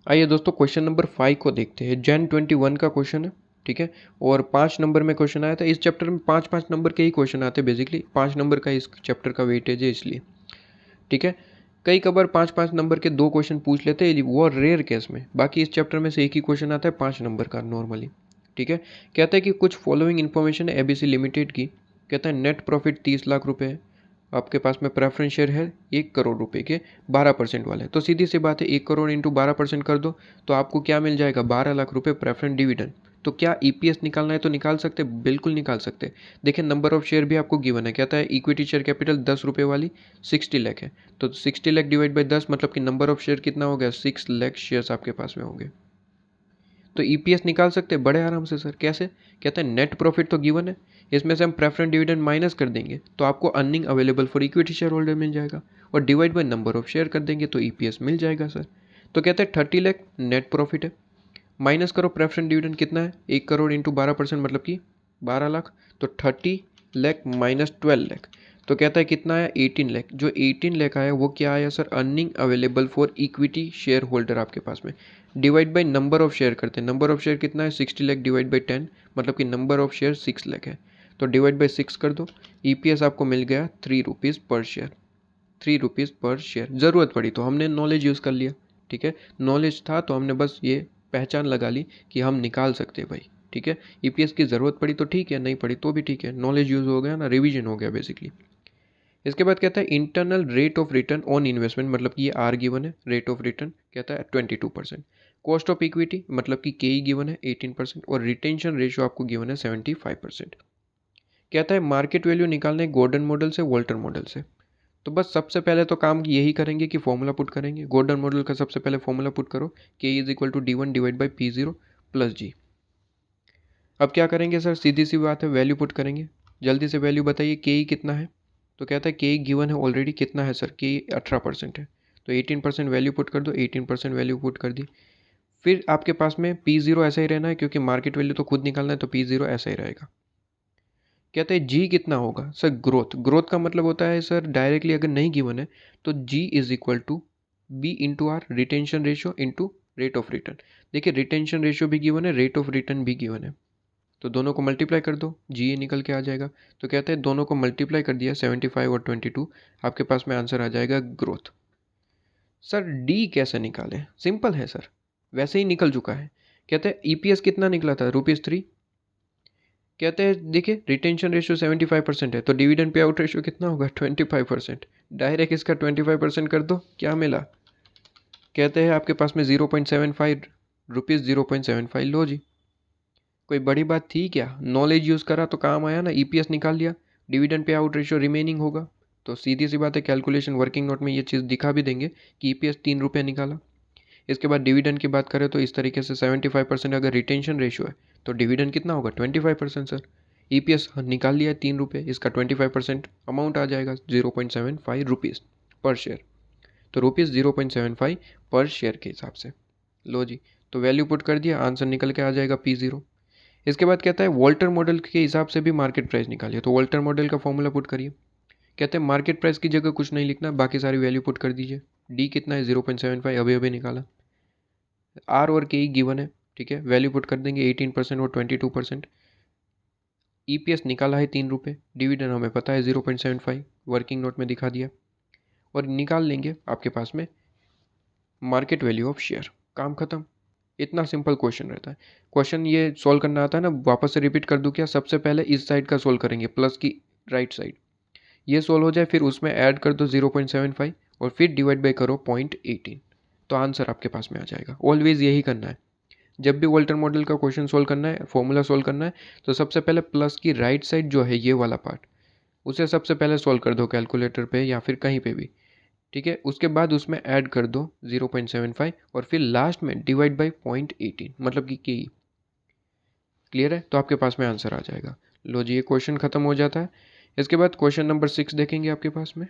आइए दोस्तों question number 5 को देखते हैं। जैन 21 का क्वेश्चन है, ठीक है। और 5 नंबर में क्वेश्चन आया था। इस चैप्टर में 5-5 नंबर के ही क्वेश्चन आते हैं बेसिकली, 5 नंबर का इस चैप्टर का वेटेज है इसलिए, ठीक है। कई कबार 5-5 नंबर के 2 क्वेश्चन पूछ लेते हैं, वो रेयर केस में। बाकी इस चैप्टर में से एक ही क्वेश्चन आता है 5 नंबर का नॉर्मली, ठीक है। कहता है कि कुछ फॉलोइंग इन्फॉर्मेशन है एबीसी लिमिटेड की। कहता है नेट प्रॉफिट 30 लाख रुपए है, आपके पास में प्रेफरेंस शेयर है 1 करोड़ रुपए के 12% वाले। तो सीधी सी बात है, 1 करोड़ इंटू 12% कर दो तो आपको क्या मिल जाएगा, 12 लाख रुपए प्रेफरेंस डिविडेंड। तो क्या ईपीएस निकालना है तो निकाल सकते, बिल्कुल निकाल सकते। देखिए नंबर ऑफ शेयर भी आपको गिवन है। कहता है इक्विटी शेयर कैपिटल 10 रुपये वाली 60 लाख है, तो 60 लाख डिवाइड बाई 10 मतलब कि नंबर ऑफ शेयर कितना हो गया, 6 लाख शेयर्स आपके पास में होंगे। तो ईपीएस निकाल सकते हैं बड़े आराम से सर। कैसे? कहते हैं नेट प्रॉफिट तो गिवन है, इसमें से हम प्रेफरेंस डिविडेंड माइनस कर देंगे तो आपको earning available for equity share holder मिल जाएगा, और divide by number of share कर देंगे तो ईपीएस मिल जाएगा सर। तो कहते हैं 30 लाख नेट प्रॉफिट है, माइनस करो प्रेफरेंस डिविडेंड कितना है, 1 करोड़ इंटू 12% मतलब कि 12 लाख। तो 30 लाख माइनस 12 लाख, तो कहता है कितना आया, 18 लाख। जो 18 लाख आया वो क्या आया sir, earning available for equity share holder आपके पास में। Divide by number of share करते हैं, नंबर ऑफ शेयर कितना है, 60 लाख डिवाइड बाई 10 मतलब कि नंबर ऑफ शेयर 6 लाख है। तो डिवाइड बाई 6 कर दो, ईपीएस आपको मिल गया 3 रुपीज़ पर शेयर। 3 रुपीज़ पर शेयर। ज़रूरत पड़ी तो हमने नॉलेज यूज़ कर लिया, ठीक है। नॉलेज था तो हमने बस ये पहचान लगा ली कि हम निकाल सकते हैं भाई, ठीक है। ईपीएस की ज़रूरत पड़ी तो ठीक है, नहीं पड़ी तो भी ठीक है, नॉलेज यूज़ हो गया ना, रिवीजन हो गया बेसिकली। इसके बाद कहता है internal rate of return on investment, मतलब कि ये आर गिवन है, रेट ऑफ रिटर्न कहता है 22%। कॉस्ट ऑफ इक्विटी मतलब कि के गिवन है 18%, और रिटेंशन रेशियो आपको गिवन है 75%। कहता है मार्केट वैल्यू निकालना है गॉर्डन मॉडल से वोल्टर मॉडल से। तो बस सबसे पहले तो काम यही करेंगे कि फॉर्मूला पुट करेंगे। गॉर्डन मॉडल का सबसे पहले फॉर्मूला पुट करो, K is equal to D one divide by पी0 प्लस जी। अब क्या करेंगे सर, सीधी सी बात है, वैल्यू पुट करेंगे। जल्दी से वैल्यू बताइए, के ई कितना है। तो कहता है के गिवन है ऑलरेडी, कितना है सर, के 18% है। तो 18% वैल्यू पुट कर दो, 18% वैल्यू पुट कर दी। फिर आपके पास में P0 ऐसा ही रहना है, क्योंकि मार्केट वैल्यू तो खुद निकालना है, तो P0 ऐसा ही रहेगा। कहते हैं जी कितना होगा सर, ग्रोथ। ग्रोथ का मतलब होता है सर, डायरेक्टली अगर नहीं गिवन है तो G is equal to B into R, retention ratio into rate of return. देखिए रिटेंशन रेशियो भी गिवन है, रेट ऑफ रिटर्न भी गिवन है, तो दोनों को मल्टीप्लाई कर दो, जी ए निकल के आ जाएगा। तो कहते हैं दोनों को मल्टीप्लाई कर दिया, 75 और 22, आपके पास में आंसर आ जाएगा ग्रोथ। सर डी कैसे निकालें, सिंपल है सर, वैसे ही निकल चुका है। कहते हैं ईपीएस कितना निकला था, ₹3। कहते हैं देखिए रिटेंशन रेशियो 75% है, तो डिविडेंड पे आउट रेशियो कितना होगा, 25%। डायरेक्ट इसका 25% कर दो, क्या मिला। कहते हैं आपके पास में 0.75 रुपीज़, 0.75 लो जी। कोई बड़ी बात थी क्या, नॉलेज यूज़ करा तो काम आया ना, ईपीएस निकाल लिया, dividend pay out ratio remaining होगा। तो सीधी सी बात है, कैलकुलेशन वर्किंग नोट में ये चीज़ दिखा भी देंगे कि ईपीएस 3 रुपये निकाला। इसके बाद डिविडेंड की बात करें तो इस तरीके से 75% अगर रिटेंशन रेशियो है तो डिविडेंड कितना होगा, 25% सर। ईपीएस निकाल लिया है 3 रुपये, इसका 25% अमाउंट आ जाएगा 0.75 रुपीज़ पर शेयर। तो ₹0.75 पर शेयर के हिसाब से लो जी। तो वैल्यू पुट कर दिया, आंसर निकल के आ जाएगा P0। इसके बाद कहता है वोल्टर मॉडल के हिसाब से भी मार्केट प्राइस निकालिए। तो वोल्टर मॉडल का फॉर्मूला पुट करिए। कहते हैं मार्केट प्राइस की जगह कुछ नहीं लिखना, बाकी सारी वैल्यू पुट कर दीजिए। डी कितना है, 0.75, अभी अभी निकाला। आर और के गिवन है, ठीक है, वैल्यू पुट कर देंगे 18% और 22%। ईपीएस निकाला है 3 रुपये, डिविडेंड हमें पता है 0.75, वर्किंग नोट में दिखा दिया, और निकाल लेंगे आपके पास में मार्केट वैल्यू ऑफ शेयर। काम खत्म। इतना सिंपल क्वेश्चन रहता है। क्वेश्चन ये सॉल्व करना आता है ना, वापस से रिपीट कर दूं क्या, सबसे पहले इस साइड का सॉल्व करेंगे, प्लस की राइट साइड, ये सॉल्व हो जाए, फिर उसमें ऐड कर दो 0.75 और फिर डिवाइड बाई करो 0.18, तो आंसर आपके पास में आ जाएगा। ऑलवेज यही करना है, जब भी वोल्टर मॉडल का क्वेश्चन सोल्व करना है, फॉर्मूला सोल्व करना है, तो सबसे पहले प्लस की राइट साइड जो है ये वाला पार्ट, उसे सबसे पहले सोल्व कर दो कैलकुलेटर पे या फिर कहीं पे भी, ठीक है। उसके बाद उसमें ऐड कर दो 0.75 और फिर लास्ट में डिवाइड बाई 0.18 मतलब कि के। क्लियर है, तो आपके पास में आंसर आ जाएगा। लो जी, ये क्वेश्चन खत्म हो जाता है। इसके बाद क्वेश्चन नंबर 6 देखेंगे आपके पास में।